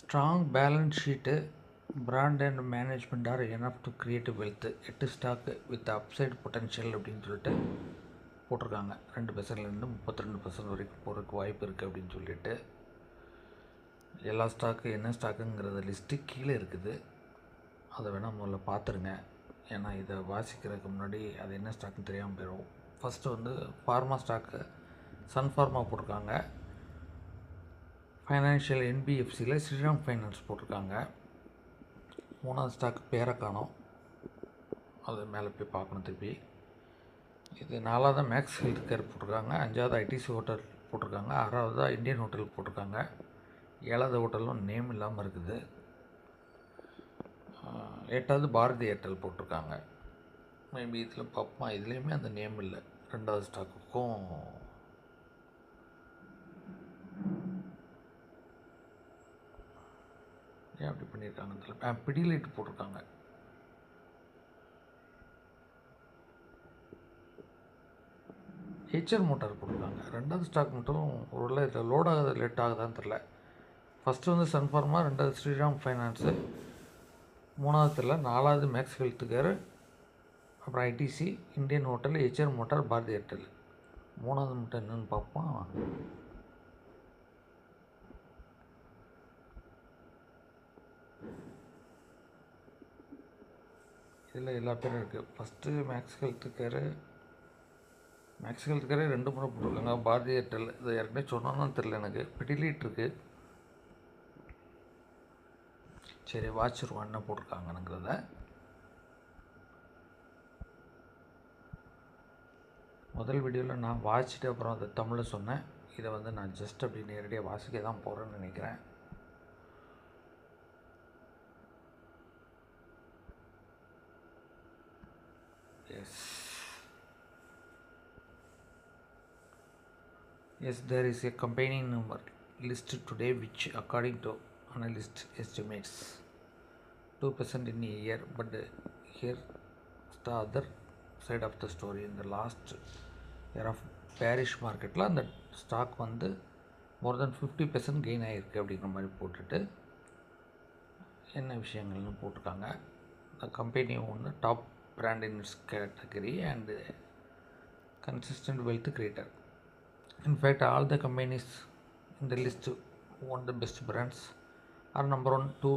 Strong balance sheet, brand and management are enough to create wealth. 8 stock with upside potential அப்படின்னு சொல்லிட்டு போட்டிருக்காங்க. 2%லேருந்து 32% வரைக்கும் போகிறதுக்கு வாய்ப்பு இருக்குது அப்படின்னு சொல்லிட்டு எல்லா ஸ்டாக்கு என்ன ஸ்டாக்குங்கிறத லிஸ்ட்டு கீழே இருக்குது. அதை வேணால் முதல்ல பார்த்துருங்க. ஏன்னா இதை வாசிக்கிறதுக்கு முன்னாடி அது என்ன ஸ்டாக்குன்னு தெரியாமல் போயிடும். ஃபஸ்ட்டு வந்து ஃபார்மா ஸ்டாக்கு சன் ஃபார்மா போட்டிருக்காங்க. ஃபைனான்ஷியல் என்பிஎஃப்சியில் ஸ்ரீராம் ஃபைனான்ஸ் போட்டிருக்காங்க. 3வது ஸ்டாக் பேரை காணோம், அது மேலே போய் பார்க்கணும் திருப்பி. இது 4வது மேக்ஸ் ஹெல்த் கேர் போட்டிருக்காங்க. 5வது ஐடிசி ஹோட்டல் போட்டிருக்காங்க. 6வது இந்தியன் ஹோட்டல் போட்டிருக்காங்க. 7வது ஹோட்டலும் நேம் இல்லாமல் இருக்குது. 8வது பாரதி ஏர்டெல் போட்டிருக்காங்க. மேபி இதில் பார்ப்போம், இதுலேயுமே அந்த நேம் இல்லை. 2வது ஸ்டாக்குக்கும் ஏன் அப்படி பண்ணியிருக்காங்க? பிடிலைட் போட்டிருக்காங்க. ஹெச்ஆர் மோட்டார் போட்டிருக்காங்க. 2வது ஸ்டாக் மட்டும் ஒரு இதில் லோட் ஆகுது, லேட் ஆகுதான்னு தெரில. ஃபஸ்ட்டு வந்து சன் ஃபார்மா, 2வது ஸ்ரீராம் ஃபைனான்ஸு, 3வது தெரில, 4வது மேக்ஸ் ஹெல்த் கேர், அப்புறம் ITC, Indian hotel, HR motor, Bharti Airtel. 3வது மட்டும் என்னென்னு பார்ப்போம். இதில் எல்லா பேரும் இருக்குது. ஃபஸ்ட்டு மேக்ஸ் ஹெல்த் கேரு 2 முறை போட்டிருக்காங்க. பாரதி ஏர்டெல் இது ஏற்கனவே சொன்னோன்னு தெரில எனக்கு. பிடிலீட் இருக்குது. சரி, வாட்சிருவோம் என்ன போட்டிருக்காங்கங்கிறத. முதல் வீடியோவில் நான் வாட்சிட்டு அப்புறம் அதை தமிழில் சொன்னேன். இதை வந்து நான் ஜஸ்ட் அப்படி நேரடியாக வாசிக்க தான் போகிறேன்னு நினைக்கிறேன். Yes, there is a company number listed today which according to analyst estimates 2% in a year, but here's the other side of the story. In the last year of bearish market la the stock வந்து more than 50% gain ஆகிருக்கு அப்படிங்கிற மாதிரி போட்டுட்டு என்ன விஷயங்கள்னு போட்டிருக்காங்க. the company ஒன்று top brand in its category and consistent wealth creator. In fact, all the companies in the list won the best brands are number 1, 2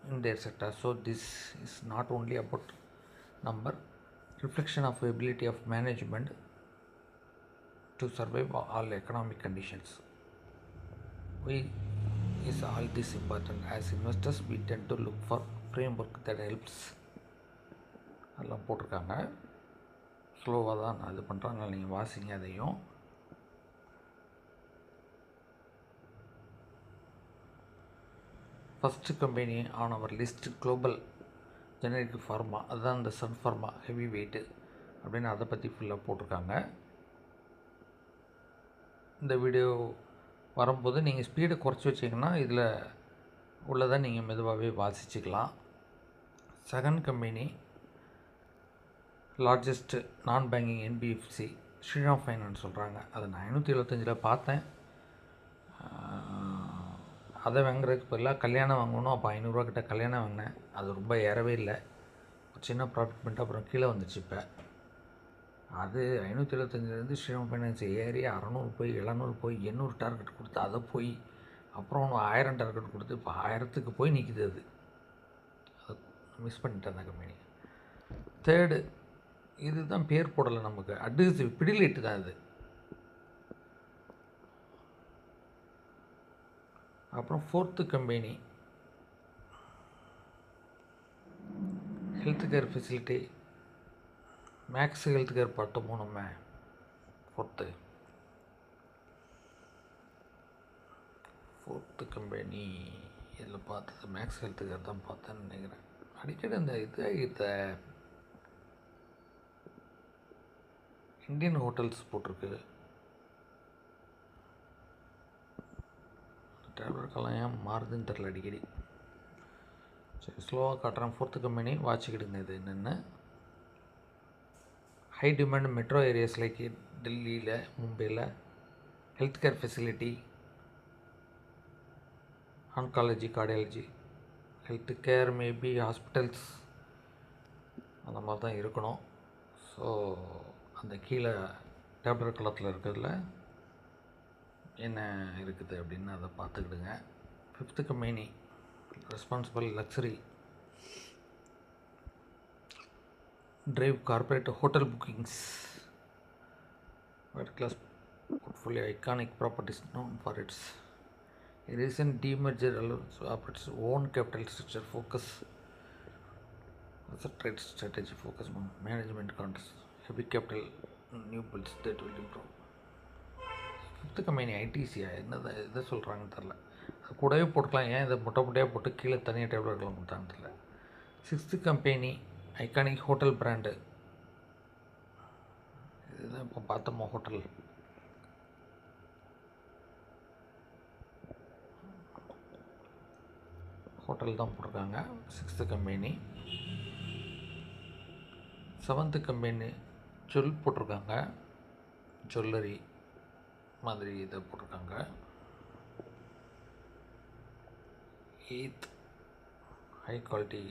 in their sector. So this is not only about number, reflection of ability of management to survive all economic conditions. Why is all this important? As investors, we tend to look for framework that helps. எல்லாம் போட்டிருக்காங்க. ஸ்லோவாக தான் நான் இது பண்ணுறேன், நீங்கள் வாசிங்க அதையும். First company on our list global generic pharma, அதுதான் இந்த சன் ஃபார்மா ஹெவி வெயிட்டு அப்படின்னு அதை பற்றி ஃபுல்லாக போட்டிருக்காங்க. இந்த வீடியோ வரும்போது நீங்கள் ஸ்பீடை குறைச்சி வச்சிங்கன்னா இதில் உள்ளதை நீங்கள் மெதுவாகவே வாசிச்சுக்கலாம். செகண்ட் கம்பெனி லார்ஜஸ்ட் நான் பேங்கிங் என்பிஎஃப்சி ஸ்ரீராம் ஃபைனான்ஸ் சொல்கிறாங்க. அதை நான் 575 பார்த்தேன். அதை வாங்குறதுக்கு பதிலாக கல்யாணம் வாங்கணும். அப்போ 500 கிட்ட கல்யாணம் வாங்கினேன். அது ரொம்ப ஏறவே இல்லை, ஒரு சின்ன ப்ராஃபிட் பண்ணிட்டு அப்புறம் கீழே வந்துச்சு. இப்போ அது 575 ஸ்ரீராம் ஃபைனான்ஸ் ஏறி 600 போய் 700 போய் 800 டார்கெட் கொடுத்து அதை போய் அப்புறம் 1000 டார்கெட் கொடுத்து இப்போ 1000க்கு போய் நிற்கிது. அது மிஸ் பண்ணிட்டேன் அந்த கம்பெனி. தேர்டு இதுதான் பேர் போடலை நமக்கு, அட்ஹெசிவ் பிடிலைட்டு தான் இது. அப்புறம் fourth company health care facility Max health care பார்த்தோமோ நம்ம. ஃபோர்த்து கம்பெனி இதில் பார்த்தது மேக்ஸ் ஹெல்த் கேர் தான் பார்த்தேன்னு நினைக்கிறேன். அடிக்கடி இந்த இந்தியன் ஹோட்டல்ஸ் போட்டிருக்கு. டேப்லெட்கெல்லாம் ஏன் மாறுதுன்னு தெரில அடிக்கடி. சரி, ஸ்லோவாக காட்டுறேன். ஃபோர்த்து கம்பெனி வாட்சிக்கிடுங்க. இது என்னென்னு high demand metro areas like டெல்லியில், மும்பையில் health care facility oncology, cardiology, health care, maybe hospitals அந்த மாதிரி தான் இருக்கணும். ஸோ அந்த கீழே டேப்லெட் களத்தில் இருக்கிறதுல என்ன இருக்குது அப்படின்னு அதை பார்த்துக்கிடுங்க. 5th company responsible luxury drive corporate hotel bookings. World class portfolio iconic properties known for its recent demerger allows operates own capital structure focus as a trade strategy focus on management counts heavy capital new builds that will improve. 5th company ஐடிசியா என்னதான் எதை சொல்கிறாங்கன்னு தெரில. அது கூடவே போட்டுக்கலாம், ஏன் இதை முட்டை முட்டையாக போட்டு கீழே தனியாக டேப்லெட்லாம் கொடுத்தாங்கன்னு தெரில. 6th company iconic hotel brand. இதுதான் இப்போ பார்த்தோமா ஹோட்டல். ஹோட்டல் தான் போட்டிருக்காங்க 6th company. 7th company jewel போட்டிருக்காங்க, ஜுவல்லரி மாதிரி இதை போட்டிருக்காங்க. 8th high quality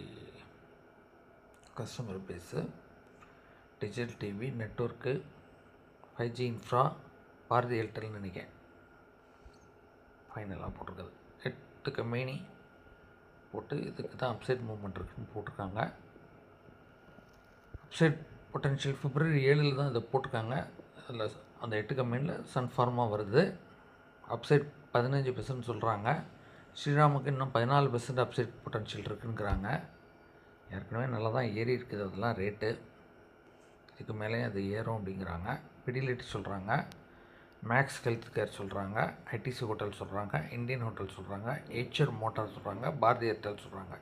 customer base, digital TV network, 5G infra, Bharti ஏர்டெல்னு நினைக்கிறேன் ஃபைனலாக போட்டிருக்குது. 8th கம்பெனி போட்டு இதுக்கு தான் அப்சைட் மூவ்மெண்ட் இருக்குன்னு போட்டிருக்காங்க. அப்சைட் பொட்டன்ஷியல் February 7 தான் இதை போட்டிருக்காங்க. அதில் அந்த 8 கம்பெனியில் சன் ஃபார்மா வருது. அப்சைட் 15% சொல்கிறாங்க. ஸ்ரீராமுக்கு இன்னும் 14% அப்சைட் பொட்டன்ஷியல் இருக்குங்கிறாங்க. ஏற்கனவே நல்லா தான் ஏறி இருக்குது அதெல்லாம் ரேட்டு, இதுக்கு மேலேயும் அது ஏறும் அப்படிங்கிறாங்க. பிடிலிட்டி சொல்கிறாங்க, மேக்ஸ் ஹெல்த் கேர் சொல்கிறாங்க, ஐடிசி ஹோட்டல் சொல்கிறாங்க, இந்தியன் ஹோட்டல் சொல்கிறாங்க, ஏச்சர் மோட்டார் சொல்கிறாங்க, பாரதி ஏர்டெல் சொல்கிறாங்க.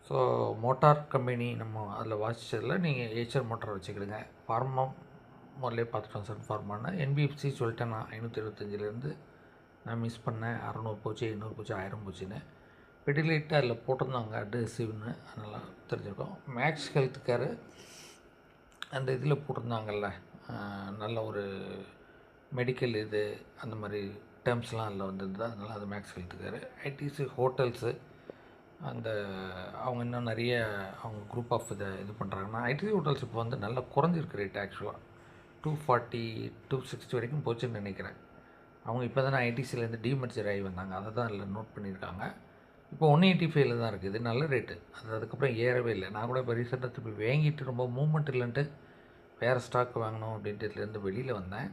ஸோ மோட்டார் கம்பெனி நம்ம அதில் வாசித்ததில் நீங்கள் ஏச்சர் மோட்டார் வச்சுக்கிடுங்க. ஃபார்மா முதல்ல பார்த்துட்டோம், சன் ஃபார்மான்னு. என்பிஎஃப்சி சொல்லிட்டேன் நான் 525 நான் மிஸ் பண்ணேன். 600 போச்சு, 800 போச்சு, 1000 போச்சுன்னு. பிடிலைட்டு அதில் போட்டிருந்தாங்க அட்ரெசிவ்னு, அதனால் தெரிஞ்சிருக்கோம். மேக்ஸ் ஹெல்த் கேரு அந்த இதில் போட்டிருந்தாங்கல்ல, நல்ல ஒரு மெடிக்கல் இது அந்த மாதிரி டேர்ம்ஸ்லாம் அதில் வந்துருந்தது, அதனால் அது Max health care. ITC hotels அந்த அவங்க இன்னும் நிறைய அவங்க குரூப் ஆஃப் இதை இது பண்ணுறாங்கன்னா, ஐடிசி ஹோட்டல்ஸ் இப்போ வந்து நல்லா குறைஞ்சிருக்கு ரேட். ஆக்சுவலாக 240 260 வரைக்கும் போச்சுன்னு நினைக்கிறேன். அவங்க இப்போ தானே ஐடிசிலேருந்து டிமெர்ஜர் ஆகி வந்தாங்க, அதை தான் அதில் நோட் பண்ணியிருக்காங்க. இப்போ 185 தான் இருக்குது, இது நல்ல ரேட்டு. அதுக்கப்புறம் ஏறவே இல்லை. நான் கூட இப்போ ரீசெண்டாக திருப்பி வாங்கிட்டு ரொம்ப மூவ்மெண்ட் இல்லைன்ட்டு வேறு ஸ்டாக் வாங்கணும் அப்படின்ட்டு இதுலேருந்து வெளியில் வந்தேன்.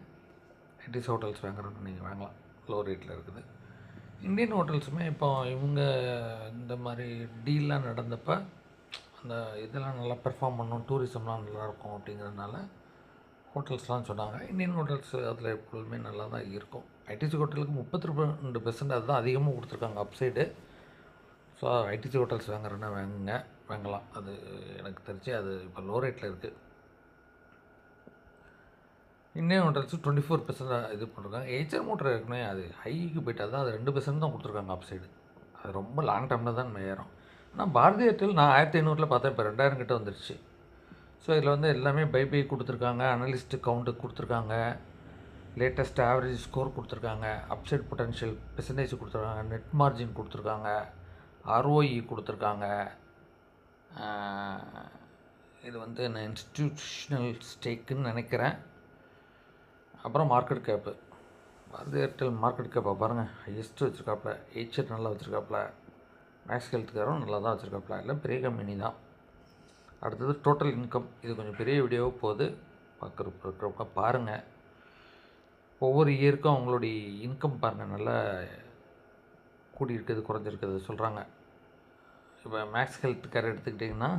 ஐடிசி ஹோட்டல்ஸ் வாங்குறோன்னு நீங்கள் வாங்கலாம், லோ ரேட்டில் இருக்குது. இந்தியன் ஹோட்டல்ஸுமே இப்போ இவங்க இந்த மாதிரி டீல்லாம் நடந்தப்போ அந்த இதெல்லாம் நல்லா பெர்ஃபார்ம் பண்ணணும், டூரிசம்லாம் நல்லாயிருக்கும் அப்படிங்கிறதுனால ஹோட்டல்ஸ்லாம் சொன்னாங்க. இந்தியன் ஹோட்டல்ஸ் அதில் எப்பொழுதுமே நல்லா தான் இருக்கும். ஐடிசி ஹோட்டலுக்கு 32% அதுதான் அதிகமாக கொடுத்துருக்காங்க அப்சைடு. ஸோ ஐடிசி ஹோட்டல்ஸ் வாங்குறேன்னா வாங்கலாம். அது எனக்கு தெரிஞ்சு அது இப்போ லோ ரேட்டில் இருக்குது. இந்தியன் ஹோட்டல்ஸ் 24% இது பண்ணுறாங்க. ஏச்சர் மோட்டர் ஏற்கனவே அது ஹைக்கு போயிட்டால் தான் அது 2% தான் கொடுத்துருக்காங்க அப்சைடு. அது ரொம்ப லாங் டைமில் தான் நம்ம ஏறும். ஆனால் பாரதி ஏர்டெல் நான் 1500 பார்த்தேன், இப்போ 2000 கிட்ட வந்துருச்சு. ஸோ இதில் வந்து எல்லாமே பை கொடுத்துருக்காங்க, அனலிஸ்ட்டு கவுண்ட்டு கொடுத்துருக்காங்க, லேட்டஸ்ட் ஆவரேஜ் ஸ்கோர் கொடுத்துருக்காங்க, அப்சைட் பொட்டன்ஷியல் பெர்சன்டேஜ் கொடுத்துருக்காங்க, நெட் மார்ஜின் கொடுத்துருக்காங்க, ROE கொடுத்துருக்காங்க. இது வந்து நான் இன்ஸ்டிடியூஷனல் ஸ்டேக்குன்னு நினைக்கிறேன். அப்புறம் market cap, Bharti Airtel market கேப்பை பாருங்கள், ஹையஸ்ட்டு வச்சுருக்காப்புல. ஏச்சர் நல்லா வச்சுருக்காப்புல, மேக்ஸ் ஹெல்த்துக்காரும் நல்லா தான் வச்சுருக்காப்புல. எல்லாம் பெரிய கம்பெனி தான். அடுத்தது டோட்டல் இன்கம், இது கொஞ்சம் பெரிய வீடியோவாக போகுது, பார்க்குறப்ப பாருங்கள். ஒவ்வொரு இயருக்கும் அவங்களுடைய இன்கம் பாருங்கள், நல்லா கூடி இருக்குது குறைஞ்சிருக்குது சொல்கிறாங்க. இப்போ மேக்ஸ் ஹெல்த் கேர் எடுத்துக்கிட்டிங்கன்னா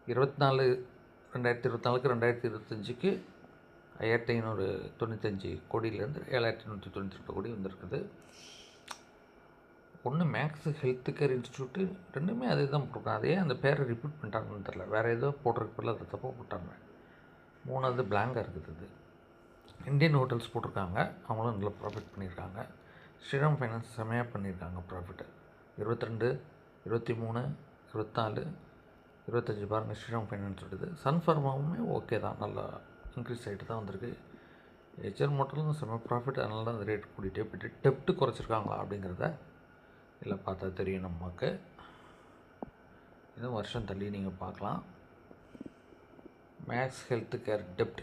2024க்கு 2025க்கு 5595 கோடியிலேருந்து 7192 கோடி வந்திருக்குது. ஒன்று மேக்ஸ் ஹெல்த் கேர் இன்ஸ்டியூட்டு, ரெண்டுமே அதே தான் போட்டிருக்காங்க. அதே அந்த பேரை ரிப்பீட் பண்ணிட்டாங்கன்னு தெரில, வேறு ஏதோ போட்டிருக்கல, அதை தப்பாக போட்டாங்க. 3வது பிளாங்காக இருக்குது. இது இந்தியன் ஹோட்டல்ஸ் போட்டிருக்காங்க, அவங்களும் நல்லா ப்ராஃபிட் பண்ணியிருக்காங்க. ஸ்ரீராம் ஃபைனான்ஸ் செமையாக பண்ணியிருக்காங்க ப்ராஃபிட்டு. 22, 23, 24, 25 பாருங்கள் ஸ்ரீராம் ஃபைனான்ஸ் விடுது. சன் ஃபார்மாவுமே ஓகே தான், நல்லா இன்க்ரீஸ் ஆகிட்டு தான் வந்திருக்கு. ஹெச்ஆர் மோட்டரும் செம்ம ப்ராஃபிட், அதனால தான் அந்த ரேட் கூட்டிகிட்டே போய்ட்டு டெப்ட்டு குறைச்சிருக்காங்களா அப்படிங்கிறத இதில் பார்த்தா தெரியும் நமக்கு. இதுவும் வருஷம் தள்ளி நீங்கள் பார்க்கலாம். மேக்ஸ் ஹெல்த் கேர் டெப்ட்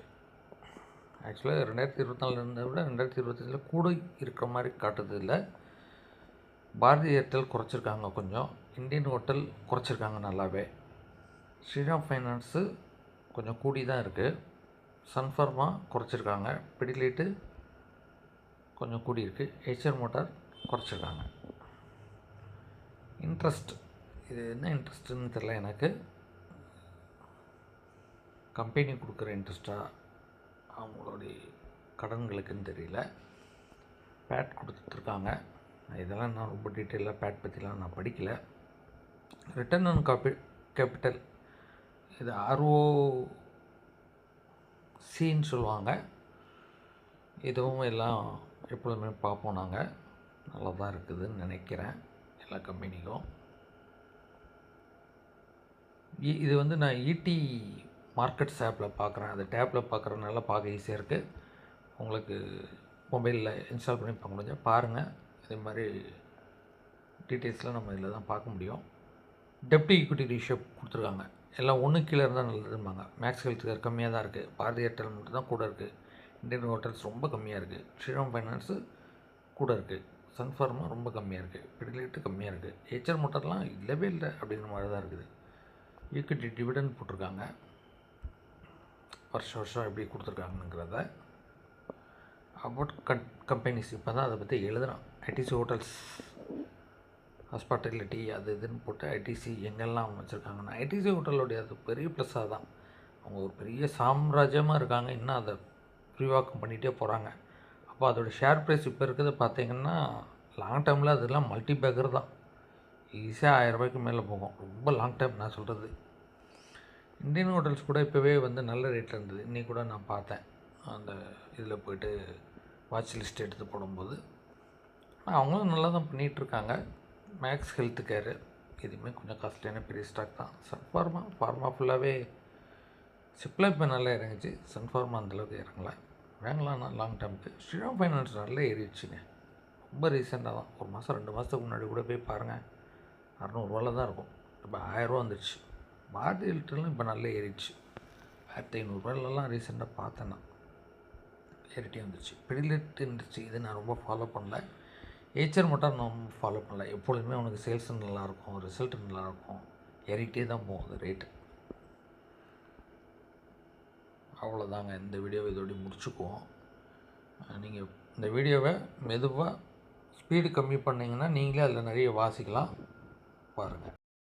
ஆக்சுவலாக 2024 இருந்ததை விட 2025 கூட இருக்கிற மாதிரி காட்டுது. இல்லை, பாரதி ஏர்டெல் குறைச்சிருக்காங்க கொஞ்சம், இந்தியன் ஹோட்டல் குறைச்சிருக்காங்க நல்லாவே, ஸ்ரீராம் ஃபைனான்ஸு கொஞ்சம் கூடி தான் இருக்குது, சன்ஃபார்மா குறைச்சிருக்காங்க, பிடிலைட்டு கொஞ்சம் கூடி இருக்குது, ஹெச்ஆர் மோட்டார் குறைச்சிருக்காங்க. இன்ட்ரெஸ்ட், இது என்ன இன்ட்ரெஸ்ட்டுன்னு தெரில எனக்கு, கம்பெனி கொடுக்குற இன்ட்ரெஸ்ட்டாக அவங்களுடைய கடன்களுக்குன்னு தெரியல. பேட் கொடுத்துட்ருக்காங்க. இதெல்லாம் நான் ரொம்ப டீட்டெயிலாக பேட் பற்றிலாம் நான் படிக்கலை. ரிட்டர்ன் ஆன் கேபிட்டல், இது ROCன்னு சொல்லுவாங்க. இதுவும் எல்லாம் எப்பொழுதுமே பார்ப்போம் நாங்கள். நல்லா தான் இருக்குதுன்னு நினைக்கிறேன் எல்லா கம்பெனிக்கும். இது வந்து நான் ஈடி மார்க்கெட்ஸ் ஆப்பில் பார்க்குறேன். அந்த டேப்பில் பார்க்குறதுனால பார்க்க ஈஸியாக இருக்குது. உங்களுக்கு மொபைலில் இன்ஸ்டால் பண்ணி பார்க்க முடிஞ்சால் பாருங்கள். இதே மாதிரி டீட்டெயில்ஸ்லாம் நம்ம இதில் தான் பார்க்க முடியும். டெப்ட் ஈக்விட்டி ரேஷியோ கொடுத்துருக்காங்க. எல்லாம் ஒன்று கீழே இருந்தால் நல்லதும்பாங்க. மேக்ஸ் ஹெல்த் கேர் கம்மியாக தான் இருக்குது, பாரதி ஏர்டெல் மட்டும் தான் கூட இருக்குது, இந்தியன் ஹோட்டல்ஸ் ரொம்ப கம்மியாக இருக்குது, ஸ்ரீராம் ஃபைனான்ஸு கூட இருக்குது, சன்ஃபார்மா ரொம்ப கம்மியாக இருக்குது, பிடிலைட்டு கம்மியாக இருக்குது, ஹெச்ஆர் மோட்டார்லாம் இல்லவே இல்லை அப்படிங்கிற மாதிரி தான் இருக்குது. ஈக்விட்டி டிவிடெண்ட் போட்டிருக்காங்க, வருஷம் எப்படி கொடுத்துருக்காங்கங்கிறத. அபவுட் கம்பெனிஸ் இப்போ தான் அதை பற்றி எழுதுகிறான். ஐடிசி ஹோட்டல்ஸ், ஹாஸ்பிட்டாலிட்டி, அது இதுன்னு போட்டு ஐடிசி எங்கெல்லாம் அவங்க வச்சுருக்காங்கன்னா, ஐடிசி ஹோட்டலுடைய அது பெரிய ப்ளஸ்ஸாக தான். அவங்க ஒரு பெரிய சாம்ராஜ்யமாக இருக்காங்க, இன்னும் அதை விரிவாக்கம் பண்ணிகிட்டே போகிறாங்க. அப்போ அதோடய ஷேர் ப்ரைஸ் இப்போ இருக்கிறத பார்த்திங்கன்னா லாங் டேர்மில் அதெல்லாம் மல்டி பேக்கர் தான், ஈஸியாக 1000 ரூபாய்க்கு மேலே போகும். ரொம்ப லாங் டைம் நான் சொல்கிறது. இந்தியன் ஹோட்டல்ஸ் கூட இப்போவே வந்து நல்ல ரேட்டில் இருந்தது. இன்றைக்கி கூட நான் பார்த்தேன், அந்த இதில் போய்ட்டு வாட்ச் லிஸ்ட் எடுத்து போடும்போது. அவங்களும் நல்லா தான் பண்ணிகிட்ருக்காங்க. மேக்ஸ் ஹெல்த் கேரு இதுவுமே கொஞ்சம் காஸ்ட்லியான பெரிய ஸ்டாக் தான். ஃபார்மா ஃபுல்லாகவே சிப்ளை இப்போ நல்லா இறங்குச்சு, சன்ஃபார்மா அந்தளவுக்கு இறங்கலை. வாங்கலாம்னா லாங் டேர்முக்கு. ஸ்ரீராம் ஃபைனான்ஸ் நல்லா ஏறிடுச்சுங்க, ரொம்ப ரீசெண்டாக தான். ஒரு மாதம் 2 மாதத்துக்கு முன்னாடி கூட போய் பாருங்கள், 600 தான் இருக்கும், இப்போ 1000 வந்துடுச்சு. பாரதி ஏர்டெல்லும் இப்போ நல்லா ஏறிடுச்சு, 1500 ரீசெண்டாக பார்த்தேன் நான், ஏறிட்டே வந்துச்சு. பிடிலைட் இருந்துச்சு, இது நான் ரொம்ப ஃபாலோ பண்ணல. ஹெச்ஆர் மோட்டார் நான் ஃபாலோ பண்ணல. எப்பொழுதுமே அவனுக்கு சேல்ஸ் நல்லாயிருக்கும், ரிசல்ட் நல்லாயிருக்கும், ஏறிக்கிட்டே தான் போகும் அது ரேட்டு. அவ்வளோதாங்க, இந்த வீடியோவை இதோடய முடிச்சுக்குவோம். நீங்கள் இந்த வீடியோவை மெதுவாக ஸ்பீடு கம்மி பண்ணிங்கன்னா நீங்களே அதில் நிறைய வாசிக்கலாம், பாருங்கள்.